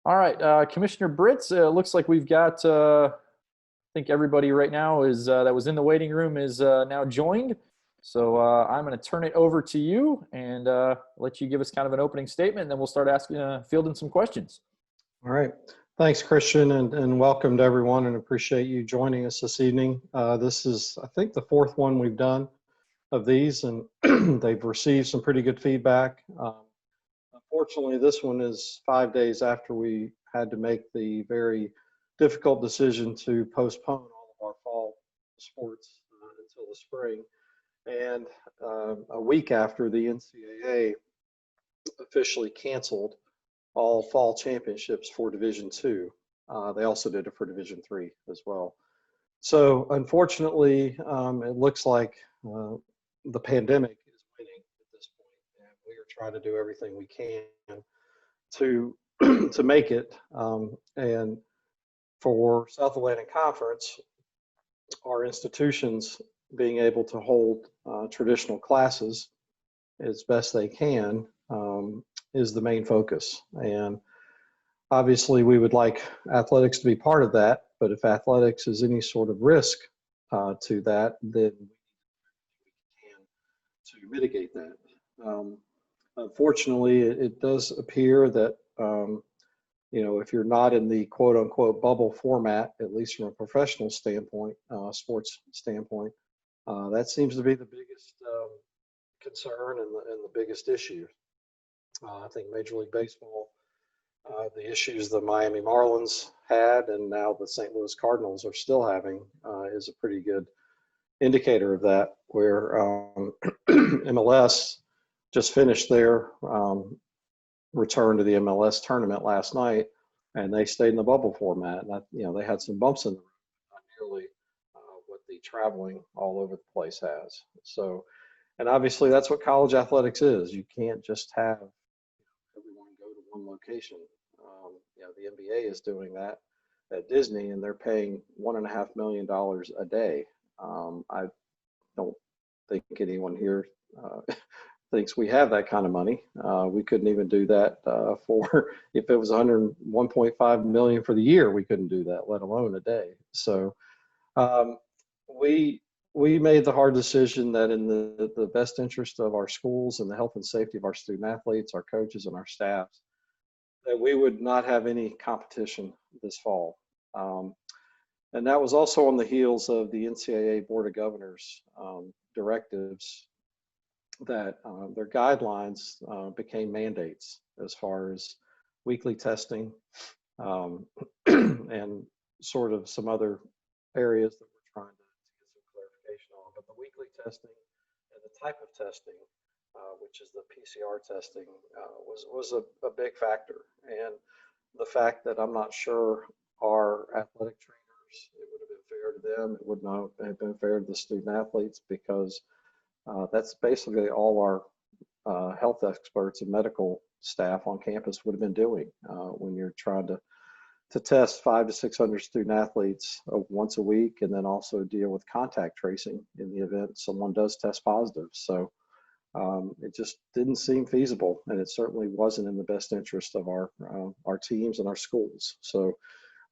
All right, Commissioner Britz, looks like we've got, I think everybody right now is that was in the waiting room is now joined. So I'm going to turn it over to you and let you give us kind of an opening statement, and then we'll start asking, fielding some questions. All right. Thanks, Christian, and welcome to everyone, and appreciate you joining us this evening. This is, I think, the fourth one we've done of these, and they've received some pretty good feedback. Unfortunately, this one is 5 days after we had to make the very difficult decision to postpone all of our fall sports until the spring, and a week after the NCAA officially canceled all fall championships for Division II. They also did it for Division III as well. So unfortunately, it looks like the pandemic is winning at this point, and we are trying to do everything we can to to make it. And for South Atlantic Conference, our institutions being able to hold traditional classes as best they can is the main focus. And obviously, we would like athletics to be part of that, but if athletics is any sort of risk to that, then we can to mitigate that. Unfortunately, it does appear that if you're not in the quote unquote bubble format, at least from a professional standpoint, sports standpoint, that seems to be the biggest concern and the biggest issue. I think Major League Baseball, the issues the Miami Marlins had and now the St. Louis Cardinals are still having is a pretty good indicator of that, where MLS just finished their return to the MLS tournament last night, and they stayed in the bubble format. And they had some bumps in the road, not nearly what the traveling all over the place has. So, and obviously that's what college athletics is. You can't just have everyone go to one location. The NBA is doing that at Disney, and they're paying $1.5 million a day. I don't think anyone here thinks we have that kind of money. We couldn't even do that for if it was 101.5 million for the year. We couldn't do that, let alone a day. So we made the hard decision that in the best interest of our schools and the health and safety of our student athletes, our coaches, and our staffs, that we would not have any competition this fall. And that was also on the heels of the NCAA Board of Governors directives that their guidelines became mandates as far as weekly testing and sort of some other areas that we're trying to get some clarification on. But the weekly testing and the type of testing, which is the PCR testing, was a big factor. And the fact that I'm not sure our athletic trainers, it would have been fair to them, it would not have been fair to the student athletes, because that's basically all our health experts and medical staff on campus would have been doing when you're trying to test 500 to 600 student athletes once a week, and then also deal with contact tracing in the event someone does test positive. So it just didn't seem feasible, and it certainly wasn't in the best interest of our teams and our schools. So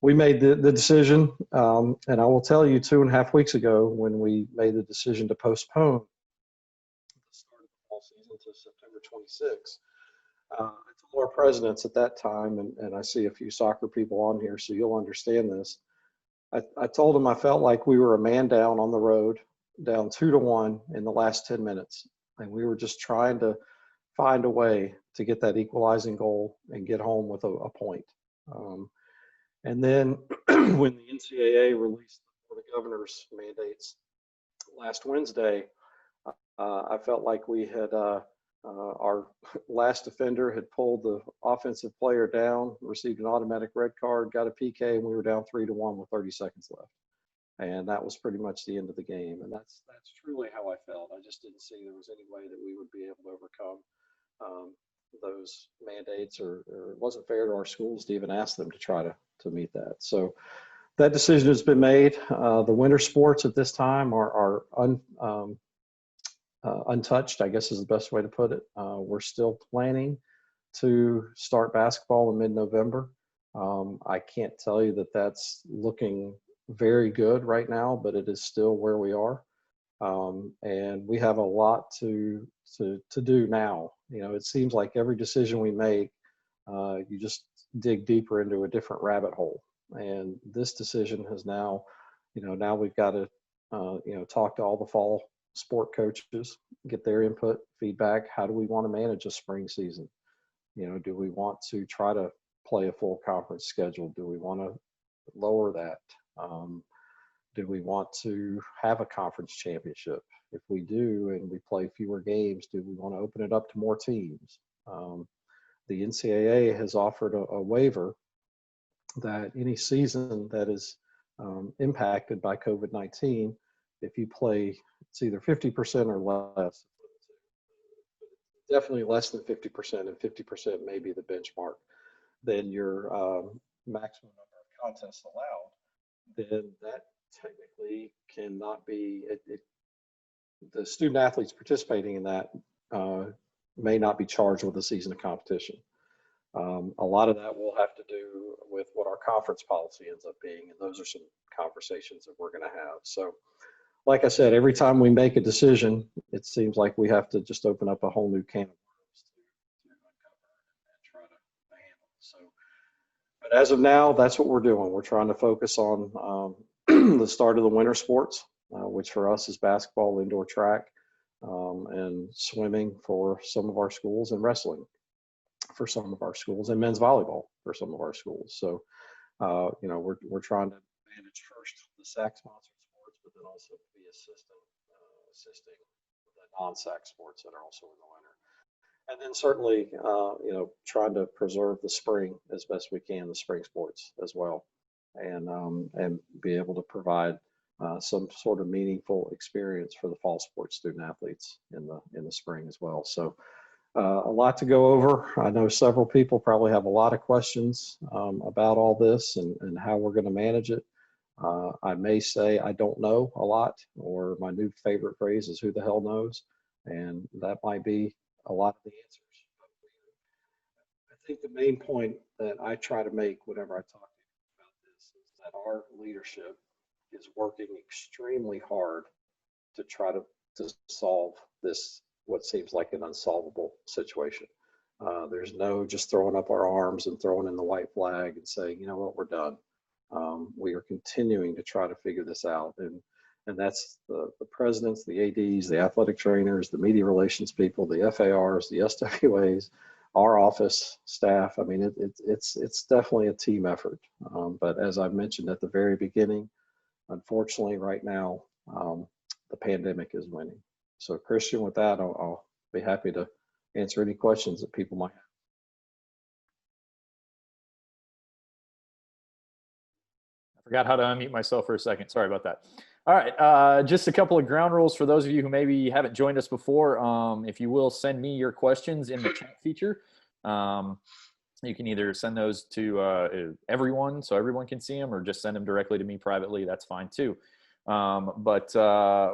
we made the decision, and I will tell you, 2.5 weeks ago, when we made the decision to postpone the start of the fall season to September 26th, I told our presidents at that time, and I see a few soccer people on here, so you'll understand this. I told them I felt like we were a man down on the road, down 2-1 in the last 10 minutes. And we were just trying to find a way to get that equalizing goal and get home with a point. And then when the NCAA released the governor's mandates last Wednesday, I felt like we had our last offender had pulled the offensive player down, received an automatic red card, got a PK, and we were down 3-1 with 30 seconds left. And that was pretty much the end of the game. And that's truly how I felt. I just didn't see there was any way that we would be able to overcome those mandates, or it wasn't fair to our schools to even ask them to try to meet that. So that decision has been made. The winter sports at this time are untouched, I guess is the best way to put it. We're still planning to start basketball in mid-November. I can't tell you that that's looking very good right now, but it is still where we are. And we have a lot to do now. You know, it seems like every decision we make, you just dig deeper into a different rabbit hole. And this decision has now, now we've got to, talk to all the fall sport coaches, get their input, feedback. How do we want to manage a spring season? Do we want to try to play a full conference schedule? Do we want to lower that? Do we want to have a conference championship? If we do, and we play fewer games, do we want to open it up to more teams? The NCAA has offered a waiver that any season that is impacted by COVID-19, if you play, it's either 50% or less, definitely less than 50%, and 50% may be the benchmark, then your maximum number of contests allowed, then that technically cannot be, the student athletes participating in that may not be charged with a season of competition. A lot of that will have to do with what our conference policy ends up being, and those are some conversations that we're going to have. So, like I said, every time we make a decision, it seems like we have to just open up a whole new can of worms to uncover and try to handle. So, but as of now, that's what we're doing. We're trying to focus on the start of the winter sports, which for us is basketball, indoor track, and swimming for some of our schools, and wrestling for some of our schools, and men's volleyball for some of our schools. So, we're trying to manage first the SAC sponsored sports, but then also be assisting the non-SAC sports that are also in the winter. And then certainly, trying to preserve the spring as best we can, the spring sports as well, and be able to provide some sort of meaningful experience for the fall sports student athletes in the spring as well. So a lot to go over. I know several people probably have a lot of questions about all this and how we're going to manage it. I may say I don't know a lot, or my new favorite phrase is "who the hell knows," and that might be a lot of the answers. But I think the main point that I try to make whenever I talk to you about this is that our leadership is working extremely hard to try to solve this, what seems like an unsolvable situation. There's no just throwing up our arms and throwing in the white flag and saying, you know what, we're done. We are continuing to try to figure this out. And that's the presidents, the ADs, the athletic trainers, the media relations people, the FARs, the SWAs, our office staff. I mean, it's definitely a team effort. But as I mentioned at the very beginning, unfortunately, right now, the pandemic is winning. So, Christian, with that, I'll be happy to answer any questions that people might have. I forgot how to unmute myself for a second. Sorry about that. All right, just a couple of ground rules for those of you who maybe haven't joined us before. If you will, send me your questions in the chat feature. You can either send those to everyone so everyone can see them, or just send them directly to me privately. That's fine too. But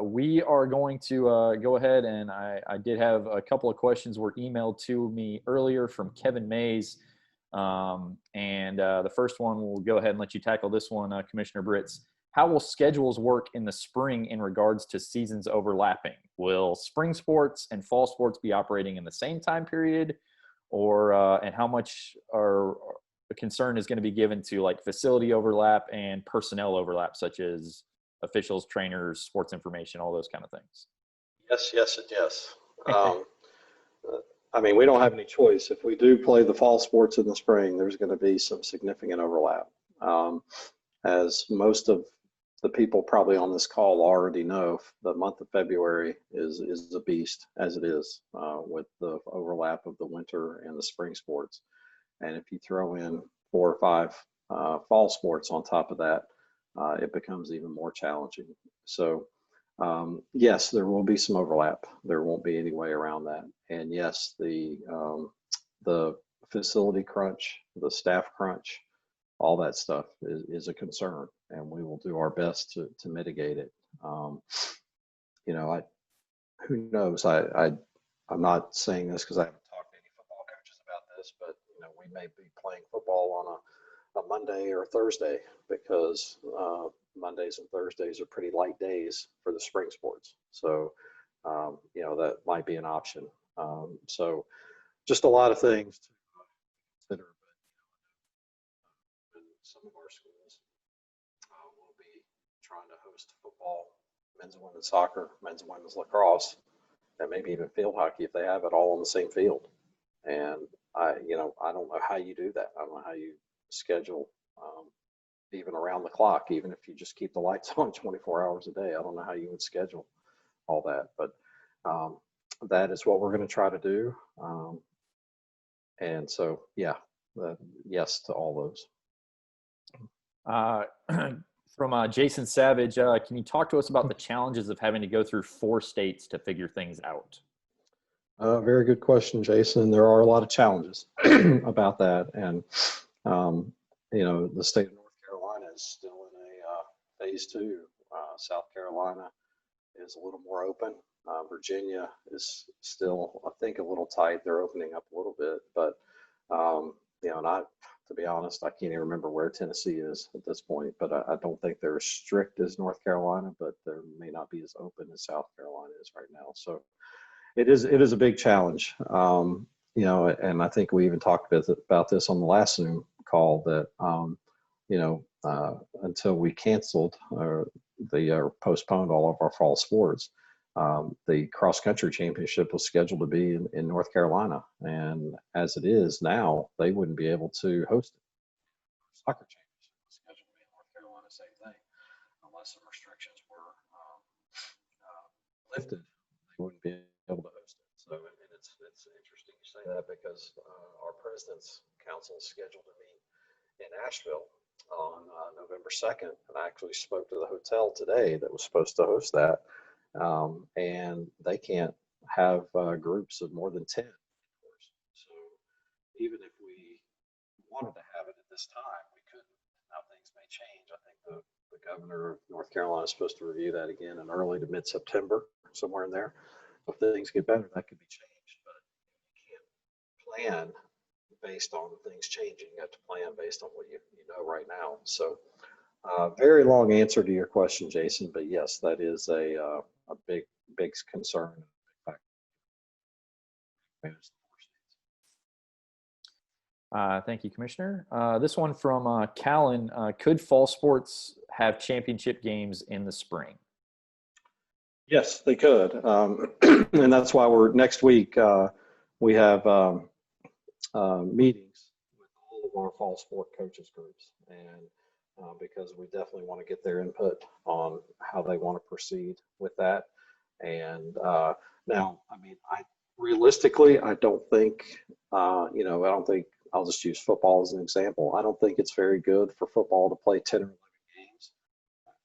we are going to go ahead, and I did have a couple of questions were emailed to me earlier from Kevin Mays. And the first one, we'll go ahead and let you tackle this one, Commissioner Britz. How will schedules work in the spring in regards to seasons overlapping? Will spring sports and fall sports be operating in the same time period? Or and how much the concern is going to be given to like facility overlap and personnel overlap, such as officials, trainers, sports information, all those kind of things? Yes, yes, and yes. I mean, we don't have any choice. If we do play the fall sports in the spring, there's going to be some significant overlap. As most of the people probably on this call already know, the month of February is a beast, as it is, with the overlap of the winter and the spring sports. And if you throw in 4 or 5 fall sports on top of that, it becomes even more challenging. So yes, there will be some overlap. There won't be any way around that. And yes, the facility crunch, the staff crunch, all that stuff is a concern, and we will do our best to mitigate it. Who knows? I'm not saying this because I haven't talked to any football coaches about this, but we may be playing football a Monday or a Thursday, because Mondays and Thursdays are pretty light days for the spring sports. So, that might be an option. So just a lot of things to consider. But some of our schools will be trying to host football, men's and women's soccer, men's and women's lacrosse, and maybe even field hockey if they have it all on the same field. And I don't know how you do that. I don't know how you schedule even around the clock, even if you just keep the lights on 24 hours a day. I don't know how you would schedule all that, but that is what we're going to try to do. And so, yes to all those. From Jason Savage, can you talk to us about the challenges of having to go through 4 states to figure things out? Very good question, Jason. There are a lot of challenges about that. And, the state of North Carolina is still in a phase 2. South Carolina is a little more open. Virginia is still, I think, a little tight. They're opening up a little bit. But, to be honest, I can't even remember where Tennessee is at this point. But I don't think they're as strict as North Carolina, but they may not be as open as South Carolina is right now. So, it is a big challenge, and I think we even talked about this on the last Zoom call that, until we canceled or postponed all of our fall sports, the cross country championship was scheduled to be in North Carolina. And as it is now, they wouldn't be able to host it. Soccer championship was scheduled to be in North Carolina, same thing, unless some restrictions were lifted, they wouldn't be able to host it. So, and it's interesting you say that, because our president's council is scheduled to meet in Asheville on November 2nd. And I actually spoke to the hotel today that was supposed to host that. And they can't have groups of more than 10. So even if we wanted to have it at this time, we couldn't. Now things may change. I think the governor of North Carolina is supposed to review that again in early to mid-September, somewhere in there. If things get better, that could be changed, but you can't plan based on things changing. You have to plan based on what you know right now. So, very long answer to your question, Jason, but yes, that is a big concern. Thank you, Commissioner. This one from Callan. Could fall sports have championship games in the spring? Yes, they could. And that's why next week, we have meetings with all of our fall sport coaches groups. And because we definitely want to get their input on how they want to proceed with that. And now, realistically, I don't think, I'll just use football as an example. I don't think it's very good for football to play 10 or 11 games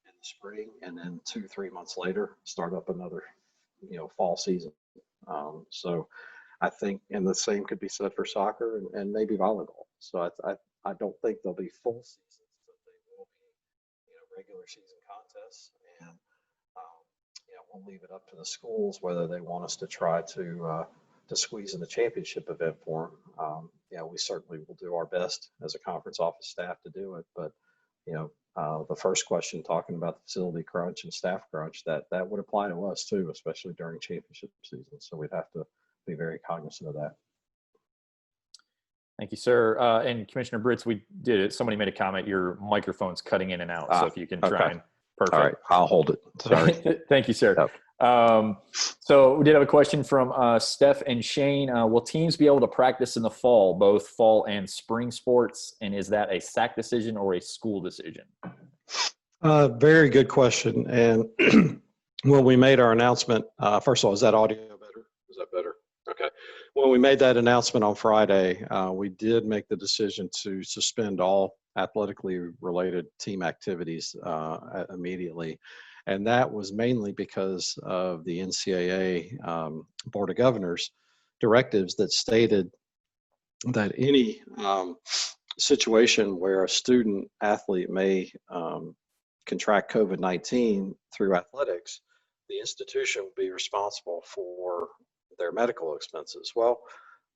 in the spring and then 2-3 months later start up another, fall season. So I think, and the same could be said for soccer and maybe volleyball. So I don't think they'll be full seasons, but they will be, regular season contests. And we'll leave it up to the schools whether they want us to try to squeeze in a championship event for them. We certainly will do our best as a conference office staff to do it. But the first question, talking about the facility crunch and staff crunch, that would apply to us too, especially during championship season. So we'd have to be very cognizant of that. Thank you, sir. And Commissioner Britz, we did it. Somebody made a comment. Your microphone's cutting in and out. So if you can try and perfect. All right, I'll hold it. Sorry. Thank you, sir. Yep. So we did have a question from Steph and Shane. Will teams be able to practice in the fall, both fall and spring sports? And is that a SAC decision or a school decision? Very good question. And when we made our announcement, first of all, is that audio better? Is that better? Okay. When we made that announcement on Friday, we did make the decision to suspend all athletically related team activities immediately. And that was mainly because of the NCAA Board of Governors directives that stated that any situation where a student athlete may contract COVID-19 through athletics, the institution would be responsible for their medical expenses. Well,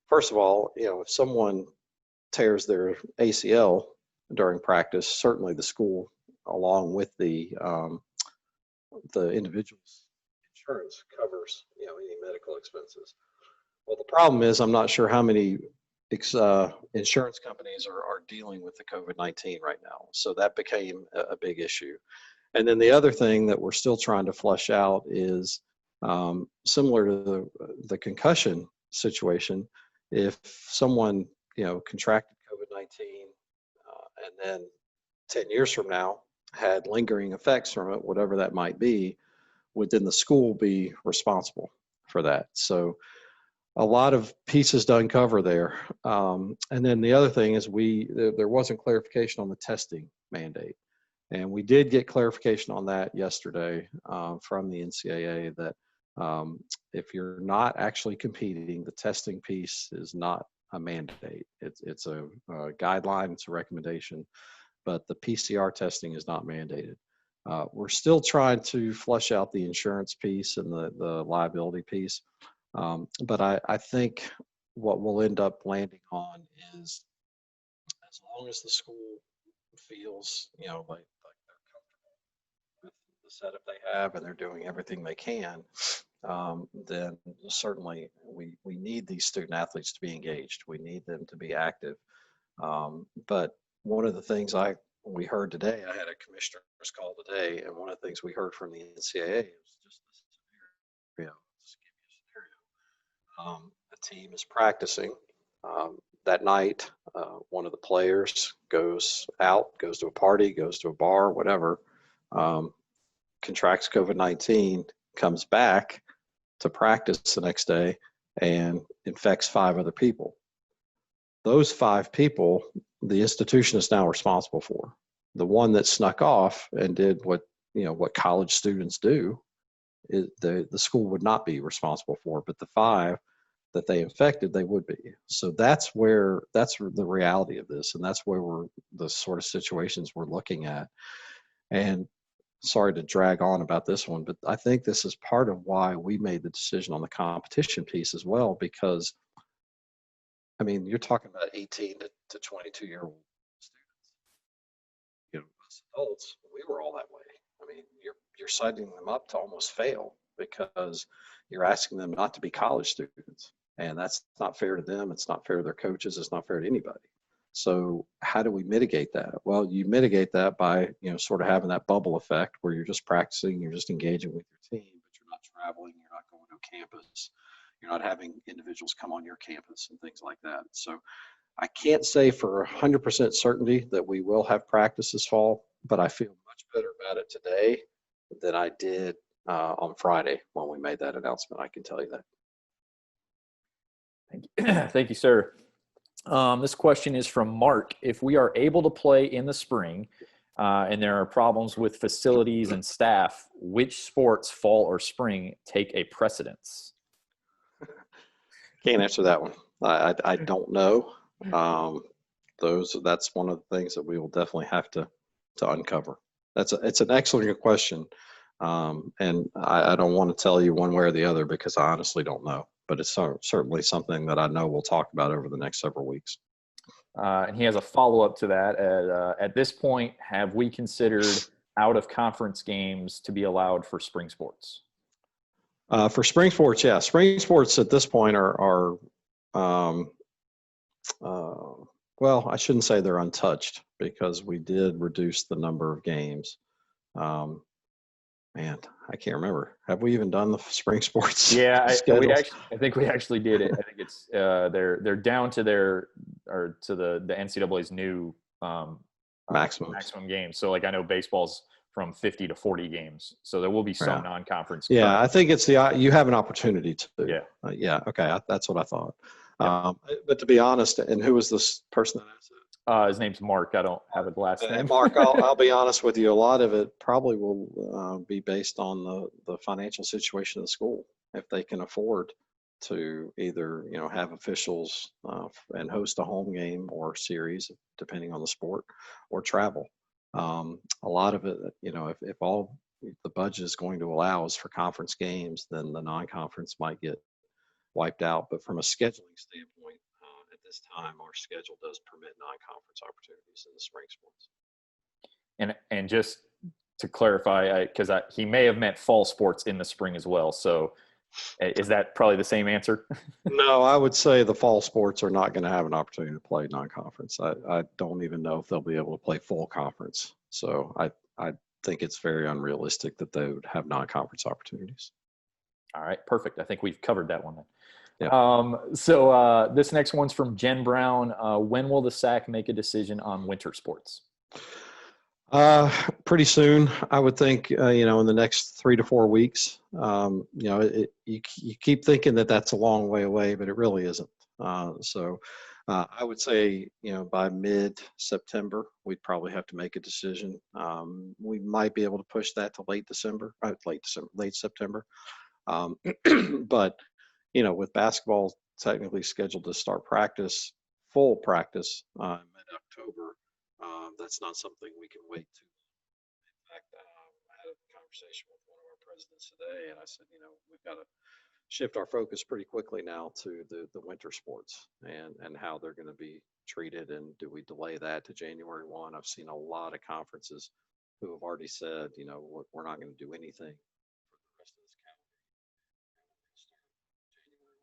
first of all, if someone tears their ACL during practice. Certainly the school, along with the individual's insurance, covers any medical expenses. Well, the problem is I'm not sure how many insurance companies are dealing with the COVID-19 right now. So that became a big issue. And then the other thing that we're still trying to flush out is similar to the concussion situation. If someone contracted COVID-19 and then 10 years from now had lingering effects from it, whatever that might be, would then the school be responsible for that? So a lot of pieces to uncover there. And then the other thing is there wasn't clarification on the testing mandate. And we did get clarification on that yesterday from the NCAA that if you're not actually competing, the testing piece is not a mandate. It's a guideline, it's a recommendation, but the PCR testing is not mandated. We're still trying to flush out the insurance piece and the liability piece. But I think what we'll end up landing on is, as long as the school feels, like they're comfortable with the setup they have and they're doing everything they can, then certainly we need these student athletes to be engaged. We need them to be active. But one of the things we heard today, I had a commissioner's call today, and one of the things we heard from the NCAA was just this scenario. Just give you a scenario. A team is practicing. That night, one of the players goes out, goes to a party, goes to a bar, whatever, contracts COVID-19, comes back to practice the next day and infects 5 other people. Those 5 people, the institution is now responsible for. The one that snuck off and did what college students do, the school would not be responsible for, but the 5 that they infected, they would be. So that's the reality of this, and that's where the sort of situations we're looking at. And sorry to drag on about this one, but I think this is part of why we made the decision on the competition piece as well, because you're talking about 18 to 22-year-old students. Us adults, we were all that way. You're setting them up to almost fail because you're asking them not to be college students. And that's not fair to them. It's not fair to their coaches. It's not fair to anybody. So how do we mitigate that? Well, you mitigate that by, sort of having that bubble effect where you're just practicing, you're just engaging with your team, but you're not traveling, you're not going to a campus, you're not having individuals come on your campus and things like that. So I can't say for 100% certainty that we will have practice this fall, but I feel much better about it today than I did on Friday when we made that announcement. I can tell you that. Thank you. Thank you, sir. This question is from Mark. If we are able to play in the spring and there are problems with facilities and staff, which sports, fall or spring, take a precedence? Can't answer that one. I don't know. That's one of the things that we will definitely have to uncover. It's an excellent question. And I don't want to tell you one way or the other because I honestly don't know. But it's certainly something that I know we'll talk about over the next several weeks. And he has a follow-up to that. At this point, have we considered out-of-conference games to be allowed for spring sports? For spring sports, yeah. Spring sports at this point are well, I shouldn't say they're untouched because we did reduce the number of games. Man, I can't remember. Have we even done the spring sports? Yeah, I think we actually did it. I think it's they're down to the NCAA's new maximum games. So I know baseball's from 50 to 40 games. So there will be some non-conference. Yeah, I think it's you have an opportunity to. Yeah. Yeah. Okay. That's what I thought. Yeah. But to be honest, and who was this person that asked it? His name's Mark. I don't have a last name. Mark, I'll be honest with you. A lot of it probably will be based on the financial situation of the school. If they can afford to either have officials and host a home game or series, depending on the sport, or travel. A lot of it, if all the budget is going to allow is for conference games, then the non-conference might get wiped out. But from a scheduling standpoint, at this time, our schedule does permit non-conference opportunities in the spring sports. And just to clarify, because he may have meant fall sports in the spring as well. So is that probably the same answer? No, I would say the fall sports are not going to have an opportunity to play non-conference. I don't even know if they'll be able to play full conference. So I think it's very unrealistic that they would have non-conference opportunities. All right, perfect. I think we've covered that one then. Yeah. So this next one's from Jen Brown. When will the SAC make a decision on winter sports? Pretty soon, I would think, in the next 3 to 4 weeks. You keep thinking that that's a long way away, but it really isn't. So I would say, by mid-September, we'd probably have to make a decision. We might be able to push that to late September. But, with basketball technically scheduled to start full practice, mid-October, that's not something we can wait to. In fact, I had a conversation with one of our presidents today, and I said, we've got to shift our focus pretty quickly now to the winter sports and how they're going to be treated, and do we delay that to January 1? I've seen a lot of conferences who have already said, we're not going to do anything for the rest of this calendar year. January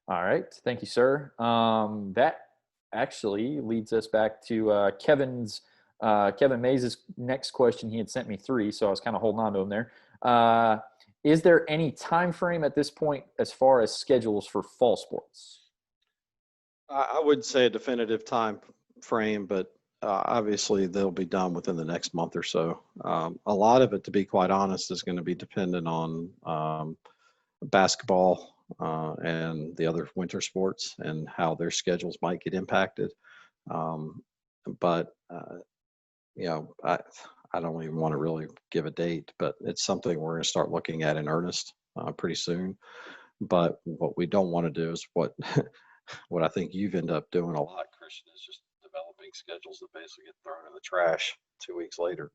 1. All right, thank you, sir. That actually leads us back to Kevin Mays' next question. He had sent me 3, so I was kind of holding on to him there. Is there any time frame at this point as far as schedules for fall sports? I would say a definitive time frame, but obviously they'll be done within the next month or so. A lot of it, to be quite honest, is going to be dependent on basketball and the other winter sports and how their schedules might get impacted. But I don't even want to really give a date, but it's something we're going to start looking at in earnest pretty soon. But what we don't want to do is what I think you've ended up doing a lot, Christian, is just developing schedules that basically get thrown in the trash 2 weeks later.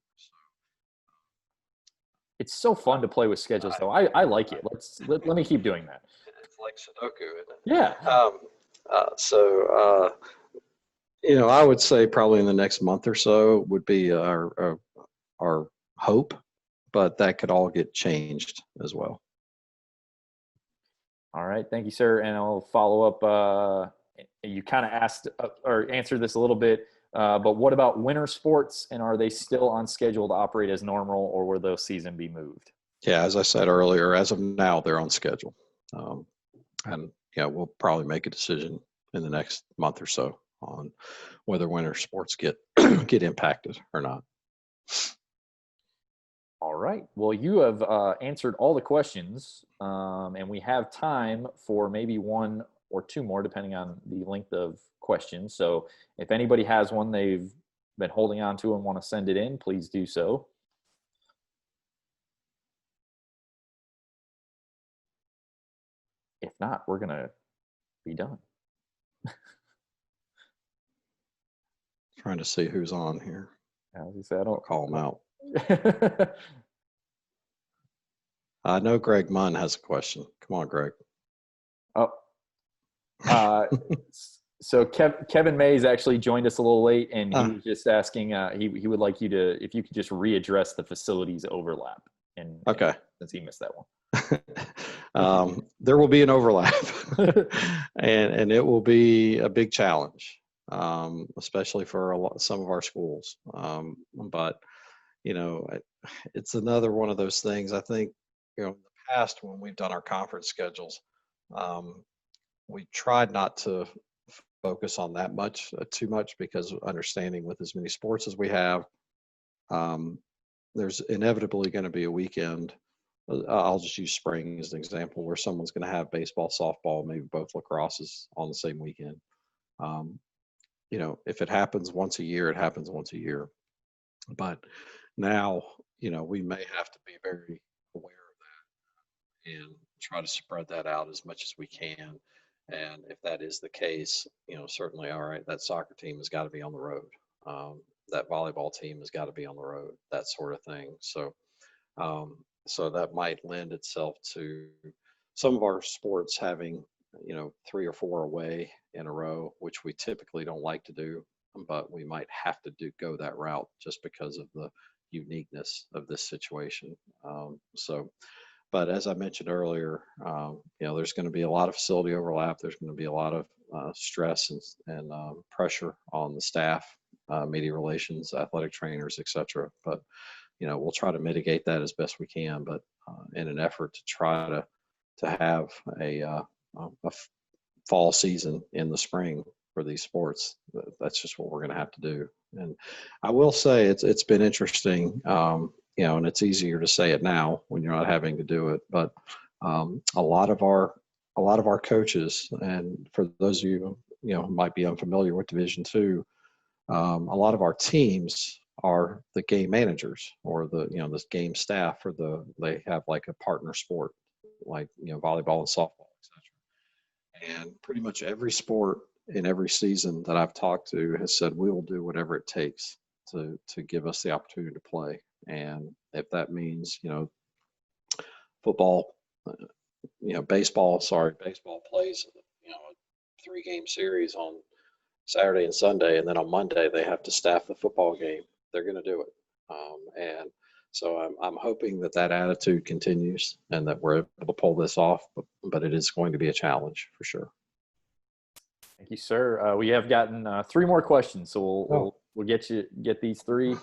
It's so fun to play with schedules, though. I like it. Let me keep doing that. It's like Sudoku, isn't it? Yeah. I would say probably in the next month or so would be our hope, but that could all get changed as well. All right. Thank you, sir. And I'll follow up. You kind of asked or answered this a little bit, but what about winter sports, and are they still on schedule to operate as normal, or will those season be moved? Yeah, as I said earlier, as of now, they're on schedule. We'll probably make a decision in the next month or so on whether winter sports get impacted or not. All right. Well, you have answered all the questions, and we have time for maybe 1 or 2 more, depending on the length of questions. So if anybody has one they've been holding on to and want to send it in, please do so. If not, we're going to be done. Trying to see who's on here. As you said, I'll call them out. I know Greg Munn has a question. Come on, Greg. Oh, so Kevin Mays actually joined us a little late, and he was just asking. He would like you to, if you could just readdress the facilities overlap. And okay, since he missed that one, there will be an overlap, and it will be a big challenge, especially for some of our schools. But it's another one of those things. I think in the past when we've done our conference schedules, we tried not to focus on that too much, because understanding with as many sports as we have, there's inevitably going to be a weekend. I'll just use spring as an example, where someone's going to have baseball, softball, maybe both lacrosses on the same weekend. If it happens once a year, it happens once a year. But now, we may have to be very aware of that and try to spread that out as much as we can. And if that is the case, certainly, all right, that soccer team has got to be on the road. That volleyball team has got to be on the road, that sort of thing. So that might lend itself to some of our sports having, 3 or 4 away in a row, which we typically don't like to do, but we might have to go that route just because of the uniqueness of this situation. But as I mentioned earlier, there's going to be a lot of facility overlap. There's going to be a lot of stress and pressure on the staff, media relations, athletic trainers, etc. But we'll try to mitigate that as best we can. But in an effort to try to have a fall season in the spring for these sports, that's just what we're going to have to do. And I will say it's been interesting. And it's easier to say it now when you're not having to do it. But a lot of our coaches, and for those of you who might be unfamiliar with Division II, a lot of our teams are the game managers or the game staff, or they have like a partner sport, like volleyball and softball, etc. And pretty much every sport in every season that I've talked to has said we will do whatever it takes to give us the opportunity to play. And if that means, football, baseball plays, a 3-game series on Saturday and Sunday, and then on Monday they have to staff the football game, they're going to do it. And so I'm hoping that attitude continues and that we're able to pull this off, but it is going to be a challenge for sure. Thank you, sir. We have gotten 3 more questions, so we'll get these 3.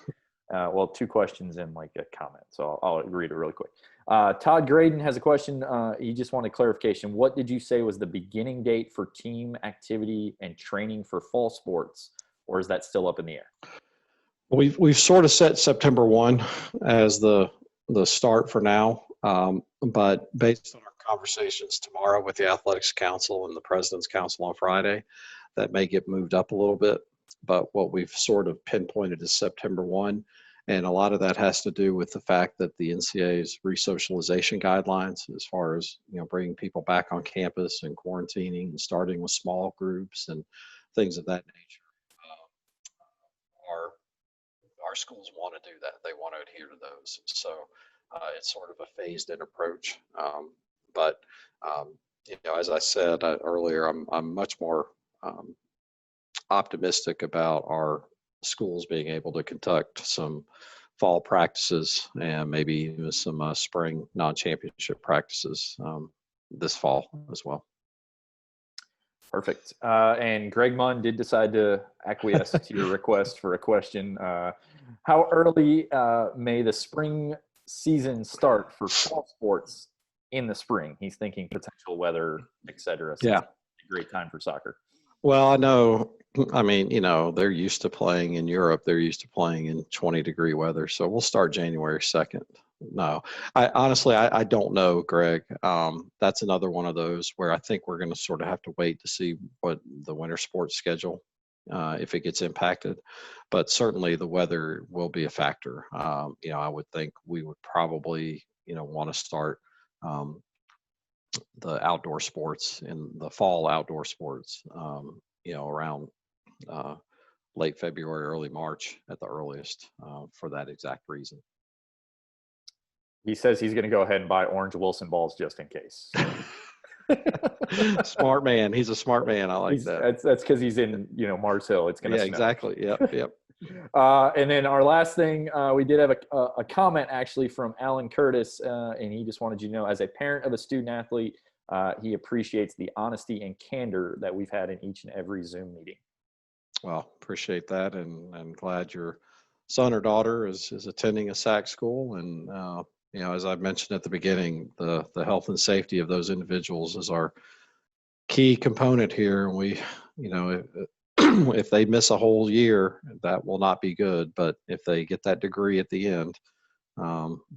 2 questions and like a comment. So I'll read it really quick. Todd Graydon has a question. He just wanted clarification. What did you say was the beginning date for team activity and training for fall sports, or is that still up in the air? We've sort of set September 1 as the start for now, but based on our conversations tomorrow with the Athletics Council and the President's Council on Friday, that may get moved up a little bit. But what we've sort of pinpointed is September 1. And a lot of that has to do with the fact that the NCAA's resocialization guidelines, as far as, bringing people back on campus and quarantining and starting with small groups and things of that nature, our schools want to do that. They want to adhere to those. So it's sort of a phased in approach. But as I said earlier, I'm much more optimistic about our schools being able to conduct some fall practices and maybe even some spring non-championship practices this fall as well. Perfect. And Greg Munn did decide to acquiesce to your request for a question. How early may the spring season start for fall sports in the spring? He's thinking potential weather, et cetera. So yeah. It's a great time for soccer. Well, I know. I mean, they're used to playing in Europe. They're used to playing in 20-degree weather. So we'll start January 2nd. No, I honestly don't know, Greg. That's another one of those where I think we're going to sort of have to wait to see what the winter sports schedule, if it gets impacted. But certainly the weather will be a factor. I would think we would probably, want to start the outdoor sports in the fall outdoor sports, around late February, early March at the earliest, for that exact reason. He says he's going to go ahead and buy orange Wilson balls just in case. Smart man. He's a smart man. I like that. That's because he's in, Mars Hill. It's going to snow. Exactly. Yep. And then our last thing, we did have a comment actually from Alan Curtis, and he just wanted you to know, as a parent of a student athlete, he appreciates the honesty and candor that we've had in each and every Zoom meeting. Well, appreciate that, and I'm glad your son or daughter is attending a SAC school. And as I mentioned at the beginning, the health and safety of those individuals is our key component here. And we, if they miss a whole year, that will not be good. But if they get that degree at the end,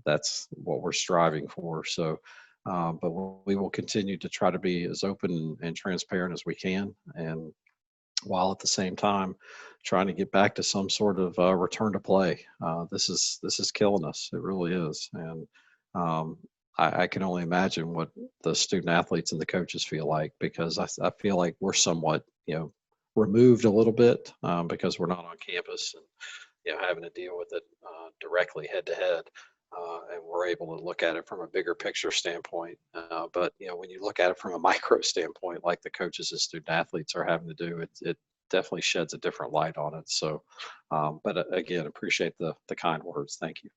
that's what we're striving for. So, but we will continue to try to be as open and transparent as we can, and while at the same time trying to get back to some sort of return to play. This is killing us. It really is. And I can only imagine what the student athletes and the coaches feel like, because I feel like we're somewhat, removed a little bit, because we're not on campus and, having to deal with it directly head to head. and we're able to look at it from a bigger picture standpoint. But when you look at it from a micro standpoint, like the coaches and student athletes are having to do, it definitely sheds a different light on it. So, but again, appreciate the kind words. Thank you.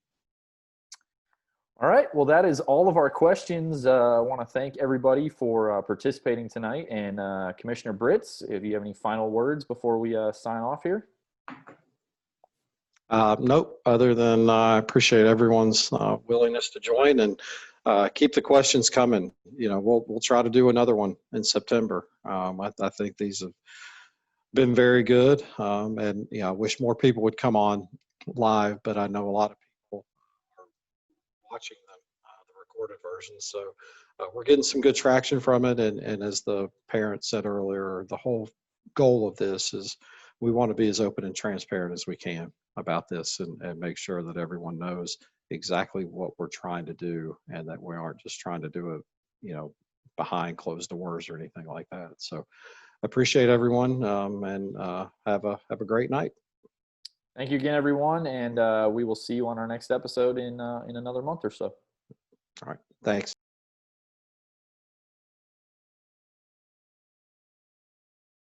All right. Well, that is all of our questions. I want to thank everybody for participating tonight. And Commissioner Britz, if you have any final words before we sign off here. Nope, other than I appreciate everyone's willingness to join, and keep the questions coming. We'll try to do another one in September. I think these have been very good, and I wish more people would come on live, but I know a lot of people are watching them, the recorded versions. So we're getting some good traction from it, and as the parent said earlier, the whole goal of this is we want to be as open and transparent as we can about this, and make sure that everyone knows exactly what we're trying to do, and that we aren't just trying to do it, behind closed doors or anything like that. So appreciate everyone, and have a great night. Thank you again, everyone, and we will see you on our next episode in another month or so. All right, thanks.